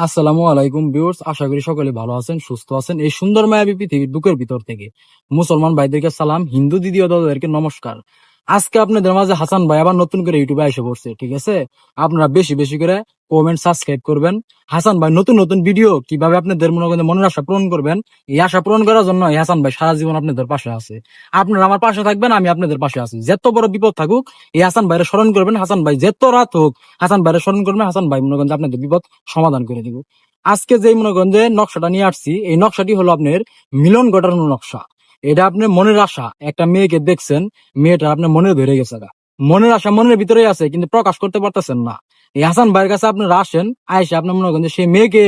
আসসালামু আলাইকুম ভিউয়ার্স, আশা করি সকলে ভালো আছেন, সুস্থ আছেন। এই সুন্দর মায়াবী পৃথিবীর বুকের ভিতর থেকে মুসলমান ভাইদেরকে সালাম, হিন্দু দিদি ও দাদাদেরকে নমস্কার। আজকে আপনাদের মাঝে হাসান ভাই আবার নতুন করে ইউটিউবে এসে পড়ছে, ঠিক আছে? আপনারা বেশি বেশি করে কমেন্ট, সাবস্ক্রাইব করবেন। হাসান ভাই নতুন নতুন ভিডিও কিভাবে আপনাদের মনের আশা পূরণ করবেন, এই আশা পূরণ করার জন্য এই হাসান ভাই সারা জীবন আপনাদের পাশে আছে। আপনারা আমার পাশে থাকবেন, আমি আপনাদের পাশে আছি। যত বড় বিপদ থাকুক, এই হাসান ভাইয়ের স্মরণ করবেন। হাসান ভাই যত রাত হোক, হাসান ভাইয়ের স্মরণ করবেন। হাসান ভাই মনে করেন যে আপনাদের বিপদ সমাধান করে দিব। আজকে যে মনে করেন যে নকশাটা নিয়ে আসছি, এই নকশাটি হলো আপনার মিলন ঘটানোর নকশা। এটা আপনার মনের আশা, একটা মেয়েকে দেখছেন, মেয়েটা আপনার মনে ধরে গেছে গা। মনের আশা মনের ভিতরেই আছে, কিন্তু প্রকাশ করতে পারতেছেন না। এই হাসান ভাইয়ের কাছে আপনারা আসেন, আইসে আপনার মনে করেন যে সেই মেয়েকে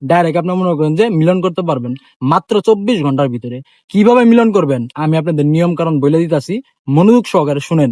ডাইরেক্ট আপনার মনে করেন যে মিলন করতে পারবেন মাত্র 24 ঘন্টার ভিতরে। কিভাবে মিলন করবেন আমি আপনাদের নিয়ম কারণ বলে দিতেছি, মনোযোগ সহকারে শুনেন।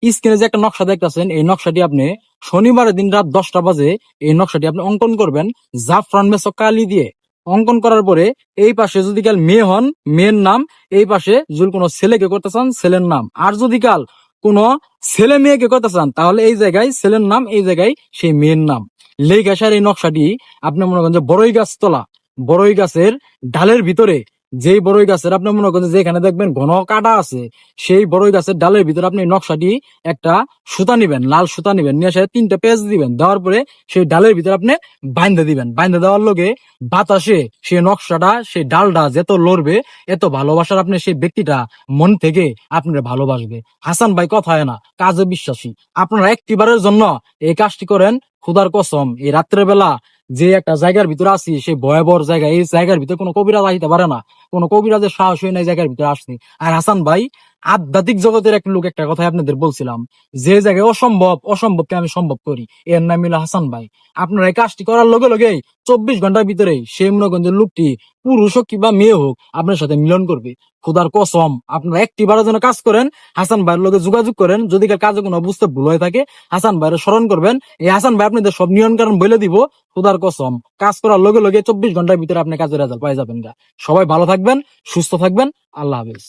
স্ক্রিনে যে একটা নকশা দেখতেছেন, এই নকশাটি আপনি শনিবারের দিন রাত 10টা বাজে এই নকশাটি আপনি অঙ্কন করবেন জাফরান মেসক কালি দিয়ে। অঙ্কন করার পরে এই পাশে যদি কাল মেয়ে হন, মেয়ের নাম, এই পাশে যদি কোনো ছেলেকে করতে চান, ছেলের নাম। আর যদি কাল কোনো ছেলে মেয়েকে করতে চান, তাহলে এই জায়গায় ছেলের নাম, এই জায়গায় সেই মেয়ের নাম লেখা। আসার এই নকশাটি আপনি মনে করেন যে বড়ই গাছ তোলা, বড়ই গাছের ডালের ভিতরে, যেই বড়ই গাছের আপনি মনে করেন যেখানে দেখবেন ঘন কাটা আছে, সেই বড়ই গাছের ডালের ভিতরে আপনি নকশাটি একটা সুতা নিবেন, লাল সুতা নিবেন, নিয়ে এসে 3টে পেঁচ দিবেন। দেওয়ার পরে সেই ডালের ভিতরে আপনি বাইন্ধে দিবেন। বাইন্ধে দেওয়ার লগে বাতাসে সেই নকশাটা, সেই ডালটা যত লড়বে, এত ভালোবাসার আপনি সেই ব্যক্তিটা মন থেকে আপনার ভালোবাসবে। হাসান ভাই কথা হয় না, কাজে বিশ্বাসী। আপনারা একটিবারের জন্য এই কাজটি করেন, খুদার কসম এই রাত্রের বেলা যে একটা জায়গার ভিতরে আছি, সেই ভয়াবহ জায়গা, এই জায়গার ভিতরে কোনো কবিরাজ আসতে পারে না, কোনো কবিরাজের সাহস হয় না এই জায়গার ভিতরে আসছি। আর হাসান ভাই আধ্যাত্মিক জগতের এক লোক, একটা কথাই আপনাদের বলছিলাম, যে জায়গায় অসম্ভব, অসম্ভবকে আমি সম্ভব করি, এর নাম হলো হাসান ভাই। আপনারা এই কাজটি করার লগে লগে 24 ঘন্টার ভিতরে সেই মনোগঞ্জের লোকটি, পুরুষ হোক কিংবা মেয়ে হোক, আপনার সাথে মিলন করবে। খুদার কসম, আপনারা একটিবারের জন্য কাজ করেন, হাসান ভাইয়ের লগে যোগাযোগ করেন। যদি কাজে কোনো বুঝতে ভুল হয়ে থাকে, হাসান ভাইয়ের স্মরণ করবেন। এই হাসান ভাই আপনাদের সব নিয়ম কারণ বলে দিব। খুদার কসম, কাজ করার লগে লগে 24 ঘন্টার ভিতরে আপনি কাজের রেজাল্ট পাই যাবেন গা। সবাই ভালো থাকবেন, সুস্থ থাকবেন। আল্লাহ হাফেজ।